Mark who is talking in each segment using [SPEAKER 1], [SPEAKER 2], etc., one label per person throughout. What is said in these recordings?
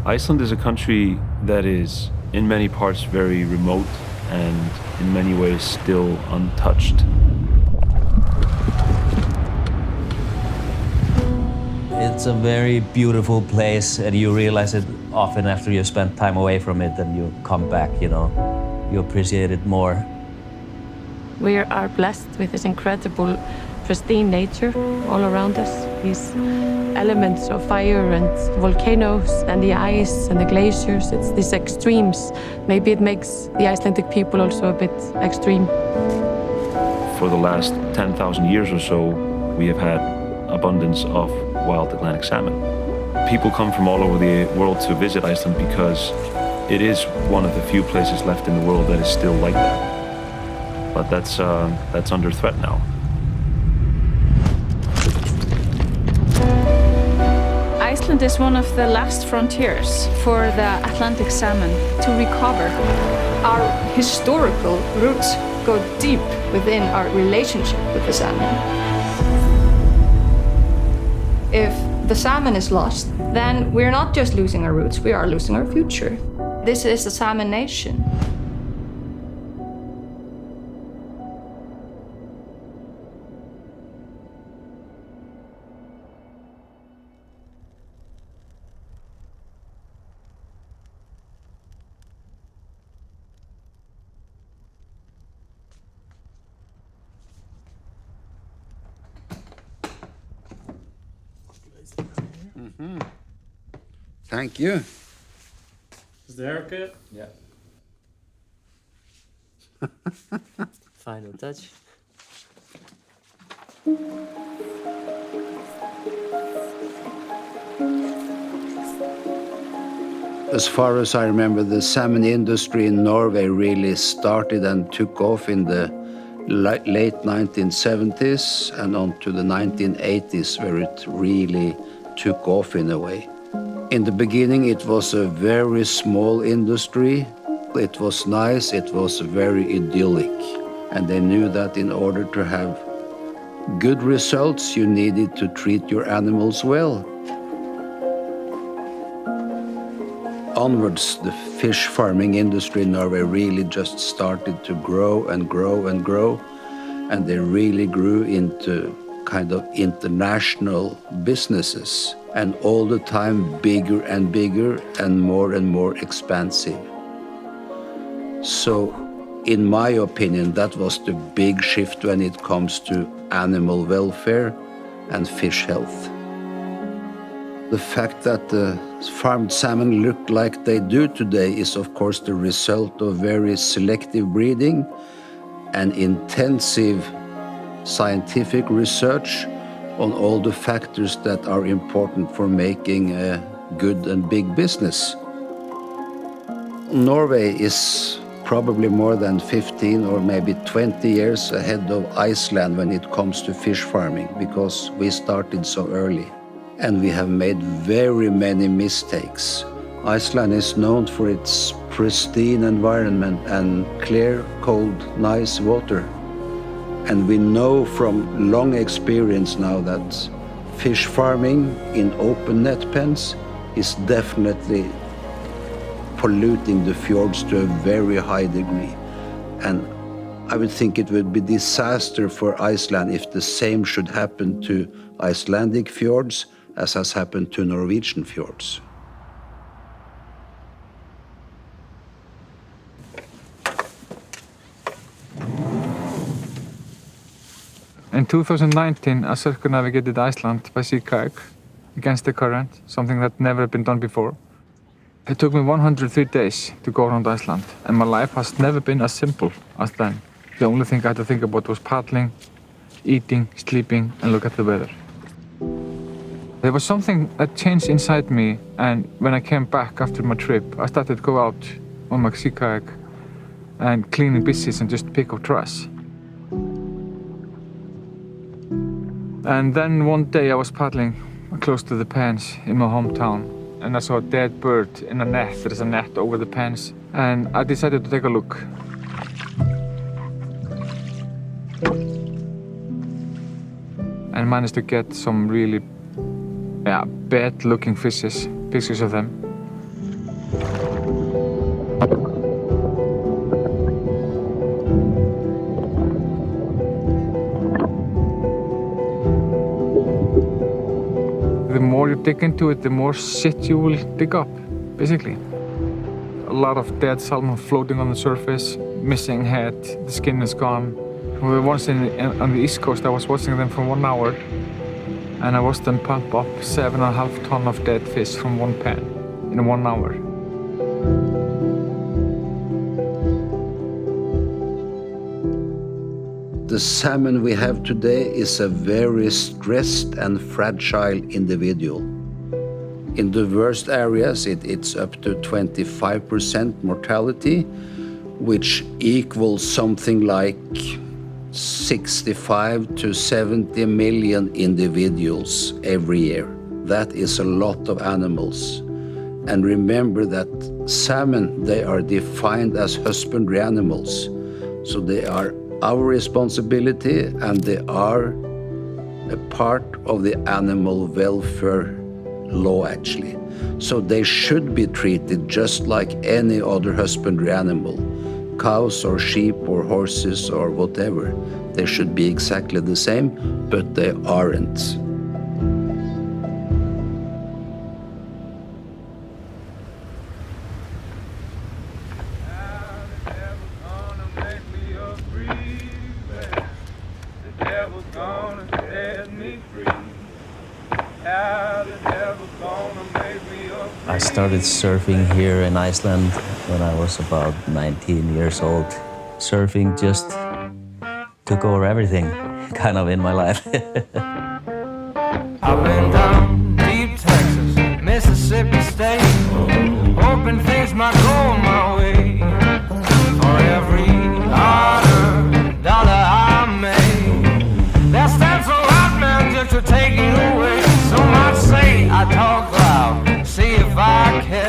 [SPEAKER 1] Iceland is a country that is, in many parts, very remote and in many ways still untouched.
[SPEAKER 2] It's a very beautiful place, and you realize it often after you spend time away from it and you come back, you know. You appreciate it more.
[SPEAKER 3] We are blessed with this incredible, pristine nature all around us. These elements of fire and volcanoes and the ice and the glaciers, it's these extremes. Maybe it makes the Icelandic people also a bit extreme.
[SPEAKER 1] For the last 10,000 years or so, we have had abundance of wild Atlantic salmon. People come from all over the world to visit Iceland because it is one of the few places left in the world that is still like that. But that's under threat now.
[SPEAKER 4] Iceland is one of the last frontiers for the Atlantic salmon to recover. Our historical roots go deep within our relationship with the salmon. If the salmon is lost, then we're not just losing our roots, we are losing our future. This is a salmon nation.
[SPEAKER 5] Mm-hmm. Thank you.
[SPEAKER 6] Is the haircut?
[SPEAKER 2] Yeah. Final touch.
[SPEAKER 5] As far as I remember, the salmon industry in Norway really started and took off in the late 1970s and on to the 1980s, where it really took off in a way. In the beginning, it was a very small industry. It was nice, it was very idyllic. And they knew that in order to have good results, you needed to treat your animals well. Onwards, the fish farming industry in Norway really just started to grow and grow and grow. And they really grew into kind of international businesses, and all the time bigger and bigger and more expansive. So, in my opinion, that was the big shift when it comes to animal welfare and fish health. The fact that the farmed salmon look like they do today is, of course, the result of very selective breeding and intensive scientific research on all the factors that are important for making a good and big business. Norway is probably more than 15 or maybe 20 years ahead of Iceland when it comes to fish farming, because we started so early. And we have made very many mistakes. Iceland is known for its pristine environment and clear, cold, nice water. And we know from long experience now that fish farming in open net pens is definitely polluting the fjords to a very high degree. And I would think it would be disaster for Iceland if the same should happen to Icelandic fjords as has happened to Norwegian fjords.
[SPEAKER 7] In 2019, I circumnavigated Iceland by sea kayak against the current, something that never been done before. It took me 103 days to go around Iceland, and my life has never been as simple as then. The only thing I had to think about was paddling, eating, sleeping, and look at the weather. There was something that changed inside me, and when I came back after my trip, I started to go out on my sea kayak and cleaning bushes and just pick up trash. And then one day I was paddling close to the pens in my hometown, and I saw a dead bird in a net. There is a net over the pens, and I decided to take a look. And managed to get some really bad looking fishes, pictures of them. The more you dig into it, the more shit you will dig up, basically. A lot of dead salmon floating on the surface, missing head, the skin is gone. We were once on the East Coast, I was watching them for 1 hour, and I watched them pump up 7.5 tons of dead fish from one pan in 1 hour.
[SPEAKER 5] The salmon we have today is a very stressed and fragile individual. In the worst areas, it's up to 25% mortality, which equals something like 65 to 70 million individuals every year. That is a lot of animals. And remember that salmon, they are defined as husbandry animals. So they are our responsibility, and they are a part of the animal welfare law, actually. So they should be treated just like any other husbandry animal. Cows or sheep or horses or whatever. They should be exactly the same, but they aren't.
[SPEAKER 2] I started surfing here in Iceland when I was about 19 years old. Surfing just took over everything, kind of, in my life.
[SPEAKER 8] I've been down deep Texas, Mississippi State, hoping things might go my way. For every dollar I made, that stands a lot, man, just to take it away. So much say I talk loud, see if I care.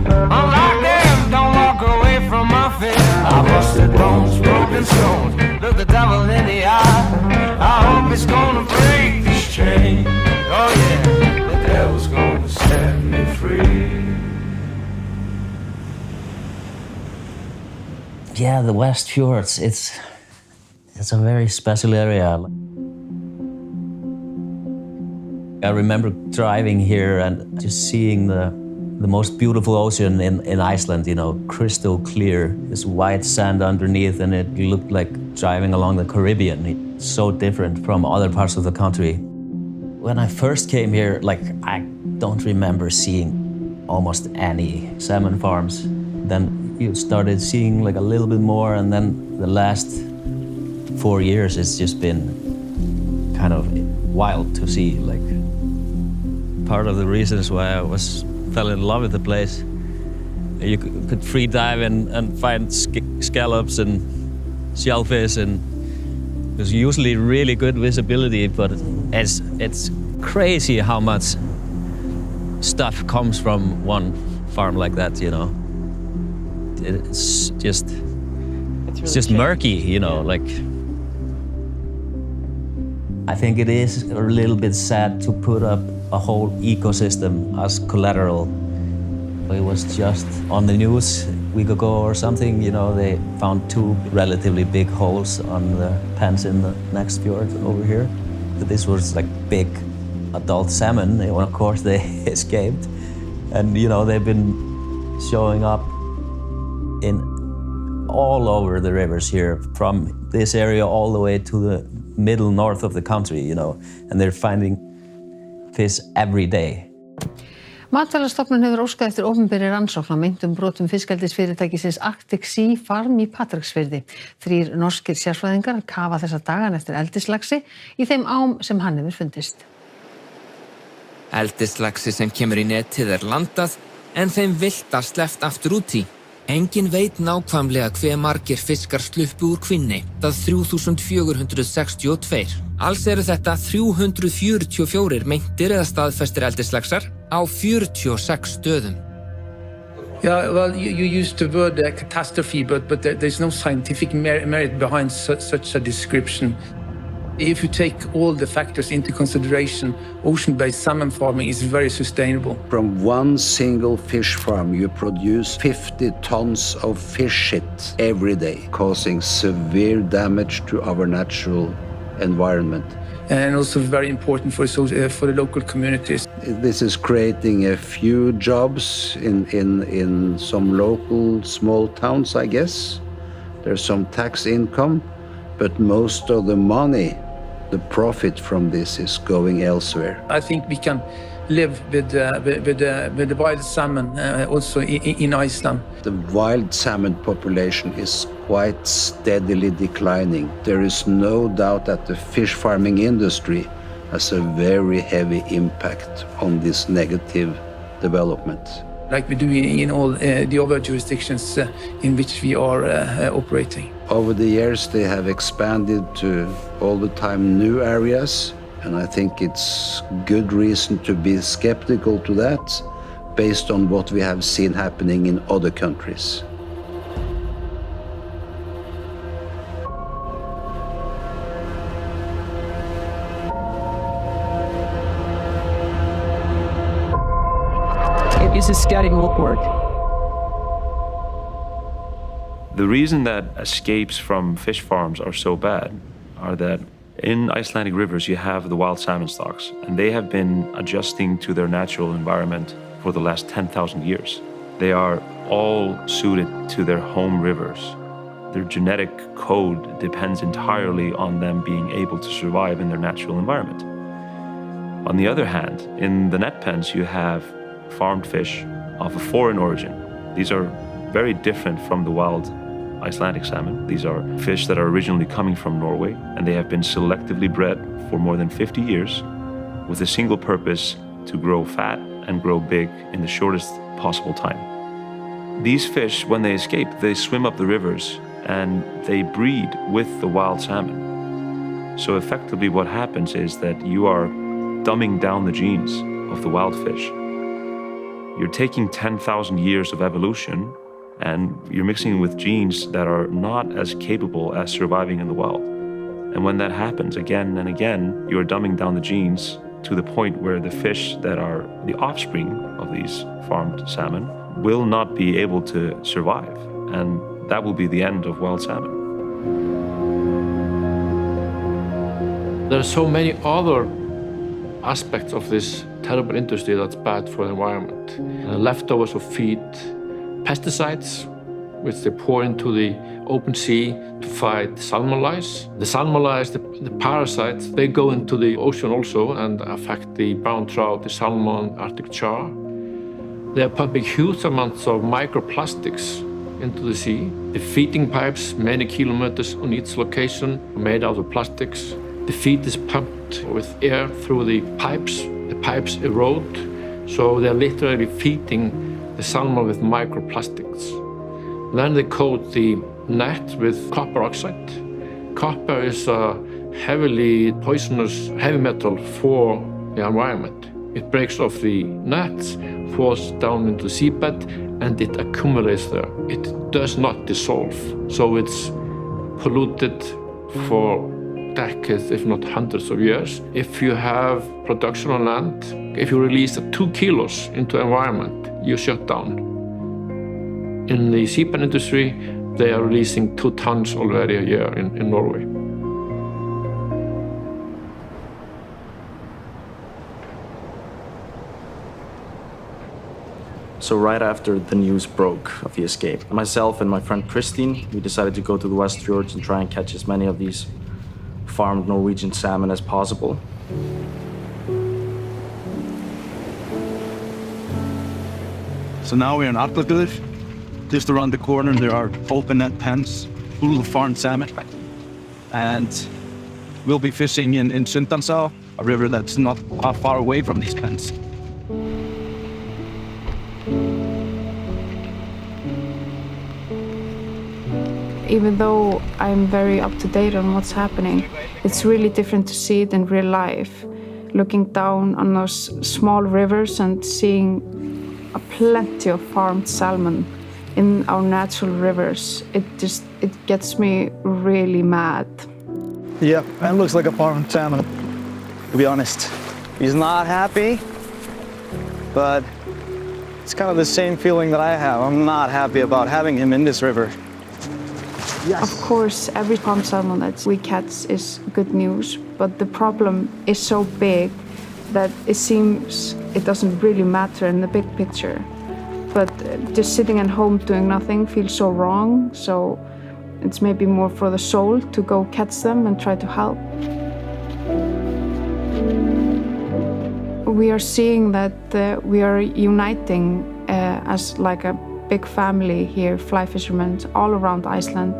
[SPEAKER 8] Unlike them, don't walk away from my fear. I busted bones, broken stones, look the devil in the eye. I hope it's gonna break this chain. Oh yeah, the devil's gonna set me free.
[SPEAKER 2] Yeah, the West Fjords, it's a very special area. I remember driving here and just seeing the most beautiful ocean in Iceland, you know, crystal clear, this white sand underneath, and it looked like driving along the Caribbean. It's so different from other parts of the country. When I first came here, like, I don't remember seeing almost any salmon farms. Then you started seeing like a little bit more, and then the last 4 years it's just been kind of wild to see. Like, part of the reasons why I fell in love with the place, you could free dive and find scallops and shellfish, and it was usually really good visibility, but it's crazy how much stuff comes from one farm like that, you know. It's just murky, you know, like. I think it is a little bit sad to put up a whole ecosystem as collateral. It was just on the news a week ago or something, you know, they found 2 relatively big holes on the pens in the next fjord over here. This was like big adult salmon, and of course they escaped. And, you know, they've been showing up in all over the rivers here, from this area all the way to the middle north of the country, you know, and they're finding fish every day.
[SPEAKER 9] Matvælastofnun hefur óskað eftir opinberri rannsókn á meintum brotum fiskeldisfyrirtækisins Arctic Sea Farm í Patreksfirði. 3 norskir sérfræðingar kafa þessa dagana eftir eldislaxi í þeim ám sem hann hefur fundist.
[SPEAKER 10] Eldislaxi sem kemur í netið landað, en þeim villta sleppt aftur út í. Engin veit nákvæmlega hve margir fiskar sluppu úr kvínni, það 3462. Alls eru þetta 344 meintir eða staðfestir eldislaxar á 46 stöðum.
[SPEAKER 11] Yeah, well, you used the word catastrophe, but there's no scientific merit behind such a description. If you take all the factors into consideration, ocean-based salmon farming is very sustainable.
[SPEAKER 5] From one single fish farm, you produce 50 tons of fish shit every day, causing severe damage to our natural environment.
[SPEAKER 11] and also very important for the local communities.
[SPEAKER 5] This is creating a few jobs in some local small towns, I guess. There's some tax income, but most of the money, the profit from this is going elsewhere.
[SPEAKER 11] I think we can live with the wild salmon also in Iceland.
[SPEAKER 5] The wild salmon population is quite steadily declining. There is no doubt that the fish farming industry has a very heavy impact on this negative development.
[SPEAKER 11] Like we do in all the other jurisdictions in which we are operating.
[SPEAKER 5] Over the years, they have expanded to all the time new areas, and I think it's good reason to be skeptical to that based on what we have seen happening in other countries.
[SPEAKER 12] It is getting work.
[SPEAKER 1] The reason that escapes from fish farms are so bad are that in Icelandic rivers you have the wild salmon stocks, and they have been adjusting to their natural environment for the last 10,000 years. They are all suited to their home rivers. Their genetic code depends entirely on them being able to survive in their natural environment. On the other hand, in the net pens you have farmed fish of a foreign origin. These are very different from the wild Icelandic salmon. These are fish that are originally coming from Norway, and they have been selectively bred for more than 50 years with a single purpose: to grow fat and grow big in the shortest possible time. These fish, when they escape, they swim up the rivers and they breed with the wild salmon. So effectively what happens is that you are dumbing down the genes of the wild fish. You're taking 10,000 years of evolution and you're mixing with genes that are not as capable as surviving in the wild. And when that happens again and again, you're dumbing down the genes to the point where the fish that are the offspring of these farmed salmon will not be able to survive. And that will be the end of wild salmon.
[SPEAKER 6] There are so many other aspects of this terrible industry that's bad for the environment. Leftovers of feed, pesticides, which they pour into the open sea to fight salmon lice. The salmon lice, the parasites, they go into the ocean also and affect the brown trout, the salmon, Arctic char. They are pumping huge amounts of microplastics into the sea. The feeding pipes, many kilometers on each location, are made out of plastics. The feed is pumped with air through the pipes. The pipes erode, so they're literally feeding the salmon with microplastics. Then they coat the net with copper oxide. Copper is a heavily poisonous heavy metal for the environment. It breaks off the nets, falls down into the seabed, and it accumulates there. It does not dissolve, so it's polluted for decades, if not hundreds of years. If you have production on land, if you release 2 kilos into the environment, you shut down. In the seabed industry, they are releasing 2 tons already a year in Norway.
[SPEAKER 13] So right after the news broke of the escape, myself and my friend Christine, we decided to go to the West Fjords and try and catch as many of these farmed Norwegian salmon as possible.
[SPEAKER 14] So now we're in Laxaþjóð. Just around the corner there are open net pens full of farmed salmon. And we'll be fishing in Sundansá, a river that's not far away from these pens.
[SPEAKER 4] Even though I'm very up to date on what's happening, it's really different to see it in real life. Looking down on those small rivers and seeing plenty of farmed salmon in our natural rivers, it gets me really mad.
[SPEAKER 15] Yeah, that looks like a farmed salmon, to be honest. He's not happy, but it's kind of the same feeling that I have. I'm not happy about having him in this river.
[SPEAKER 4] Of course, every farmed salmon that we catch is good news, but the problem is so big that it seems it doesn't really matter in the big picture. But just sitting at home doing nothing feels so wrong, so it's maybe more for the soul to go catch them and try to help. We are seeing that we are uniting as like a big family here, fly fishermen all around Iceland.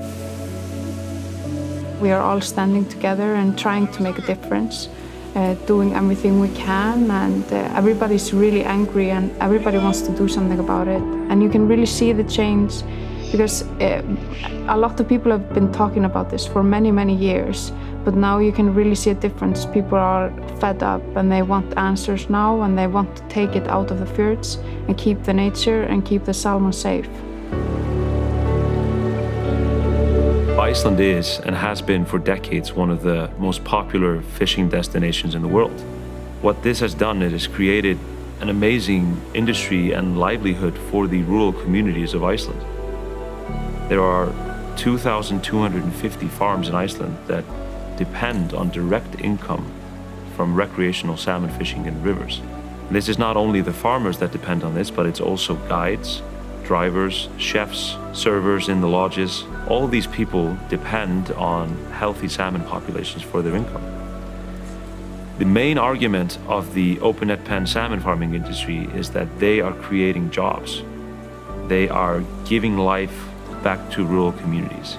[SPEAKER 4] We are all standing together and trying to make a difference, doing everything we can, and everybody's really angry and everybody wants to do something about it. And you can really see the change because a lot of people have been talking about this for many, many years, but now you can really see a difference. People are fed up and they want answers now, and they want to take it out of the fjords and keep the nature and keep the salmon safe.
[SPEAKER 1] Iceland is and has been for decades one of the most popular fishing destinations in the world. What this has done, it has created an amazing industry and livelihood for the rural communities of Iceland. There are 2,250 farms in Iceland that depend on direct income from recreational salmon fishing in rivers. This is not only the farmers that depend on this, but it's also guides, drivers, chefs, servers in the lodges. All these people depend on healthy salmon populations for their income. The main argument of the open net pen salmon farming industry is that they are creating jobs. They are giving life back to rural communities.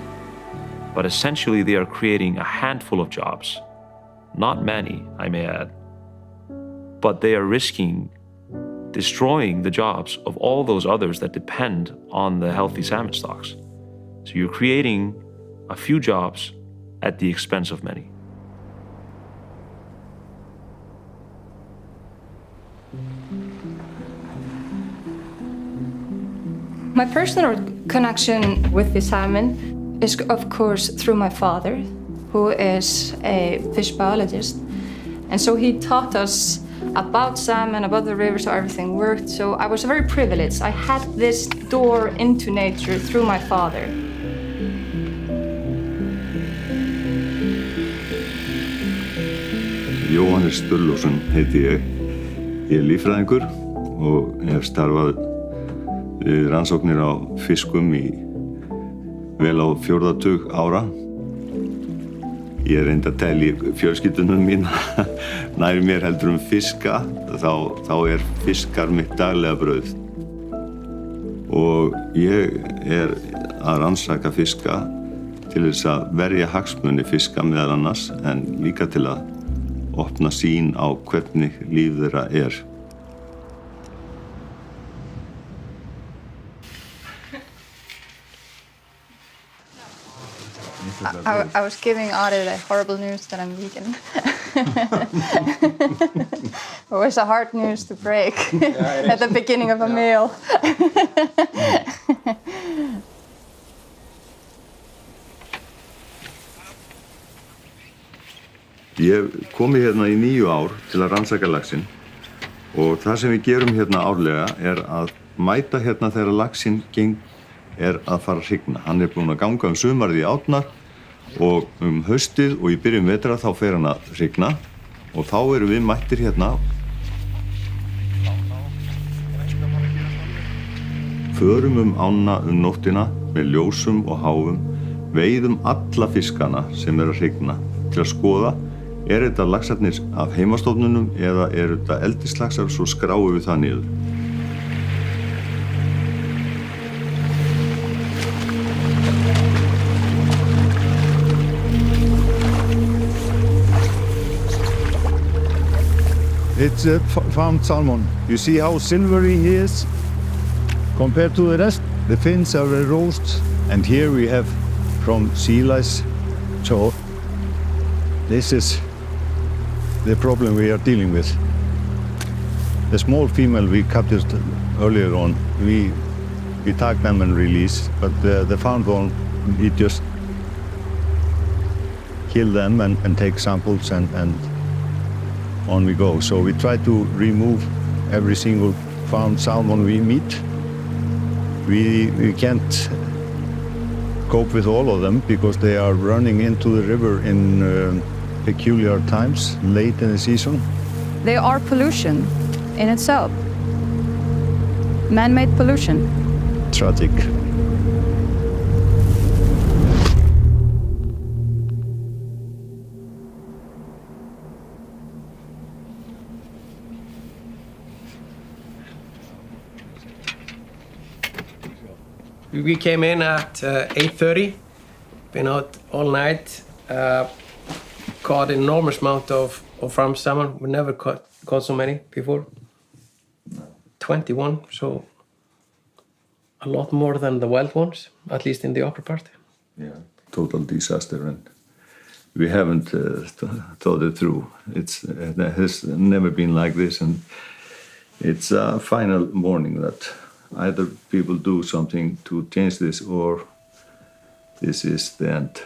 [SPEAKER 1] But essentially they are creating a handful of jobs. Not many, I may add. But they are risking destroying the jobs of all those others that depend on the healthy salmon stocks. So you're creating a few jobs at the expense of many.
[SPEAKER 4] My personal connection with the salmon is, of course, through my father, who is a fish biologist. And so he taught us about salmon, about the rivers, how everything worked. So I was very privileged. I had this door into nature through my father.
[SPEAKER 12] Jóhannes Sturluson heiti ég. Ég er líffræðingur og hef starfað við rannsóknir á fiskum í vel á 40 ára. Ég reyndi að telja fjölskyldunum mína nær mér heldur fiska, þá fiskar mitt daglega brauð. Og ég að rannsaka fiska til þess að verja hagsmuni fiska meðal annars, en líka til að opna sýn á hvernig líf þeirra
[SPEAKER 4] I was giving Ari the horrible news that I'm vegan. It was a hard news to break at the beginning of a meal.
[SPEAKER 12] Ég komi hérna í 9 ár til að rannsaka laxinn og það sem við gerum hérna árlega að mæta hérna þegar laxinn að fara að hrygna. Hann búinn að ganga sumarið í átnar og haustið og í byrjun vetra þá fer hann að hrygna og þá erum við mættir hérna. Förum ána nóttina með ljósum og háfum, veiðum alla fiskana sem að hrygna til að skoða þetta laxarnir af heimastofnunum eða þetta eldislaxar, svo skráum við það niður.
[SPEAKER 16] It's a farmed salmon. You see how silvery he is compared to the rest? The fins are very roast, and here we have from sea lice. So this is the problem we are dealing with. The small female we captured earlier on, we tag them and release, but the farmed one, we just kill them and take samples and on we go. So we try to remove every single farmed salmon we meet. We can't cope with all of them because they are running into the river in peculiar times, late in the season.
[SPEAKER 4] They are pollution in itself. Man-made pollution.
[SPEAKER 16] Tragic.
[SPEAKER 17] We came in at 8:30, been out all night, caught an enormous amount of farm salmon. We never caught so many before. 21, so a lot more than the wild ones, at least in the upper part.
[SPEAKER 12] Yeah, total disaster, and we haven't thought it through. It has never been like this, and it's a final warning that either people do something to change this, or this is the end.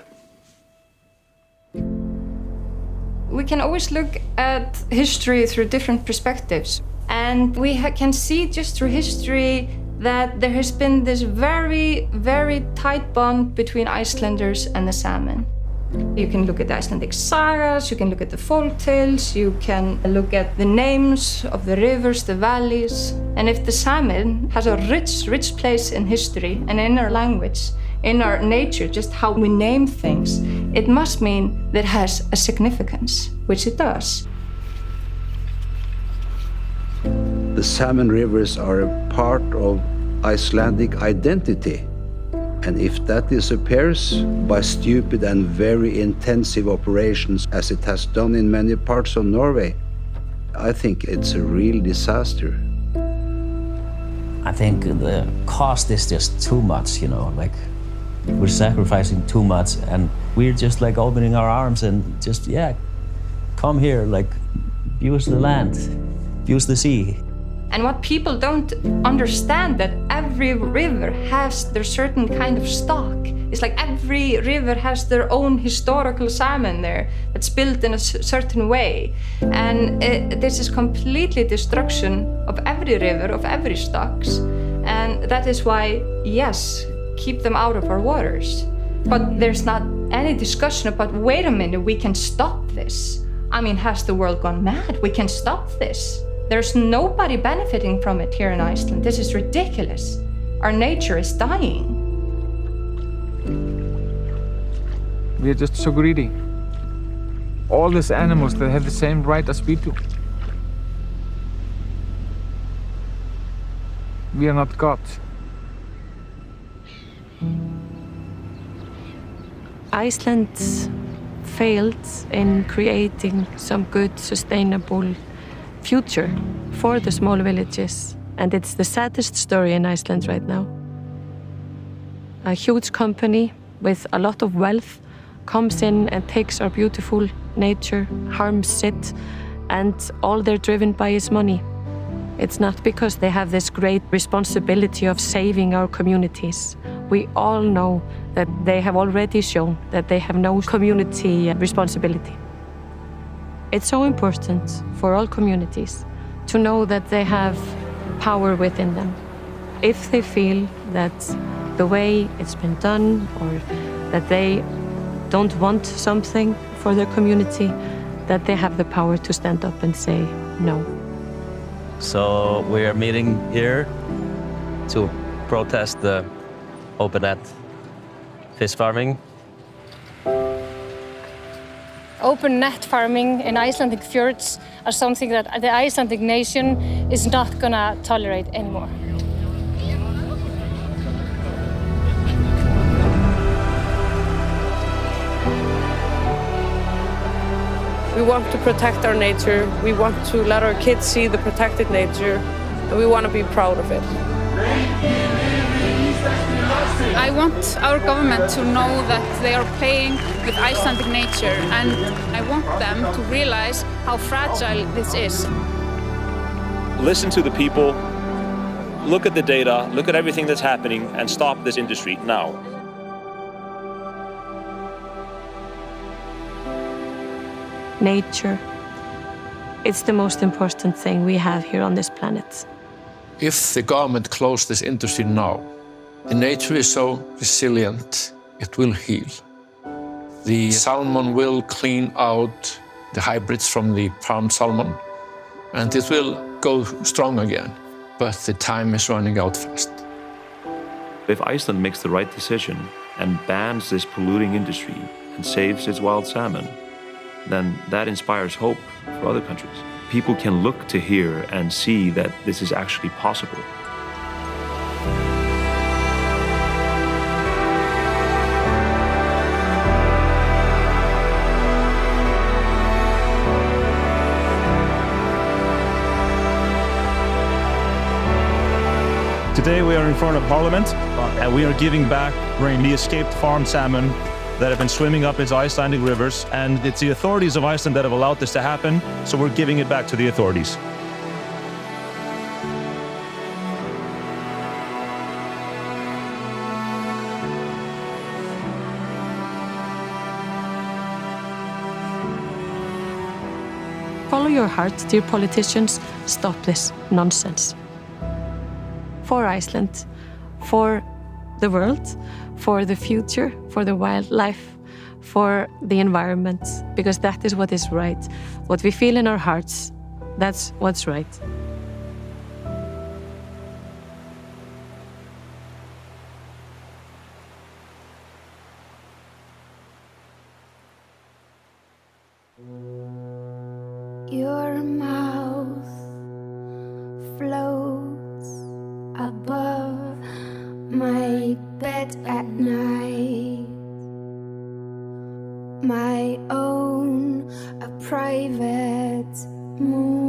[SPEAKER 4] We can always look at history through different perspectives. And we can see just through history that there has been this very, very tight bond between Icelanders and the salmon. You can look at the Icelandic sagas, you can look at the folk tales, you can look at the names of the rivers, the valleys. And if the salmon has a rich place in history and in our language, in our nature, just how we name things, it must mean that it has a significance, which it does.
[SPEAKER 5] The salmon rivers are a part of Icelandic identity. And if that disappears by stupid and very intensive operations, as it has done in many parts of Norway, I think it's a real disaster.
[SPEAKER 2] I think the cost is just too much, like we're sacrificing too much, and we're just like opening our arms and just, come here, like use the land, use the sea.
[SPEAKER 4] And what people don't understand, that every river has their certain kind of stock. It's like every river has their own historical salmon there that's built in a certain way. And this is completely destruction of every river, of every stocks. And that is why, yes, keep them out of our waters. But there's not any discussion about, wait a minute, we can stop this. I mean, has the world gone mad? We can stop this. There's nobody benefiting from it here in Iceland. This is ridiculous. Our nature is dying.
[SPEAKER 7] We are just so greedy. All these animals, they have the same right as we do. We are not God.
[SPEAKER 3] Iceland failed in creating some good, sustainable future for the small villages, and it's the saddest story in Iceland right now. A huge company with a lot of wealth comes in and takes our beautiful nature, harms it, and all they're driven by is money. It's not because they have this great responsibility of saving our communities. We all know that they have already shown that they have no community responsibility. It's so important for all communities to know that they have power within them. If they feel that the way it's been done, or that they don't want something for their community, that they have the power to stand up and say no.
[SPEAKER 2] So we are meeting here to protest the open net fish farming.
[SPEAKER 18] Open net farming in Icelandic fjords are something that the Icelandic nation is not gonna tolerate anymore.
[SPEAKER 19] We want to protect our nature, we want to let our kids see the protected nature, and we want to be proud of it.
[SPEAKER 20] I want our government to know that they are playing with Icelandic nature, and I want them to realize how fragile this is.
[SPEAKER 21] Listen to the people, look at the data, look at everything that's happening, and stop this industry now.
[SPEAKER 3] Nature. It's the most important thing we have here on this planet.
[SPEAKER 6] If the government closed this industry now, the nature is so resilient it will heal. The salmon will clean out the hybrids from the farmed salmon, and it will go strong again. But the time is running out fast.
[SPEAKER 1] If Iceland makes the right decision and bans this polluting industry and saves its wild salmon, then that inspires hope for other countries. People can look to here and see that this is actually possible.
[SPEAKER 8] Today we are in front of Parliament and we are giving back the escaped farmed salmon that have been swimming up its Icelandic rivers, and it's the authorities of Iceland that have allowed this to happen, so we're giving it back to the authorities.
[SPEAKER 3] Follow your heart, dear politicians. Stop this nonsense. For Iceland, for the world, for the future, for the wildlife, for the environment, because that is what is right. What we feel in our hearts, that's what's right.
[SPEAKER 22] Your mouth floats above my bed at night, my own, a private moon.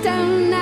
[SPEAKER 22] Don't know.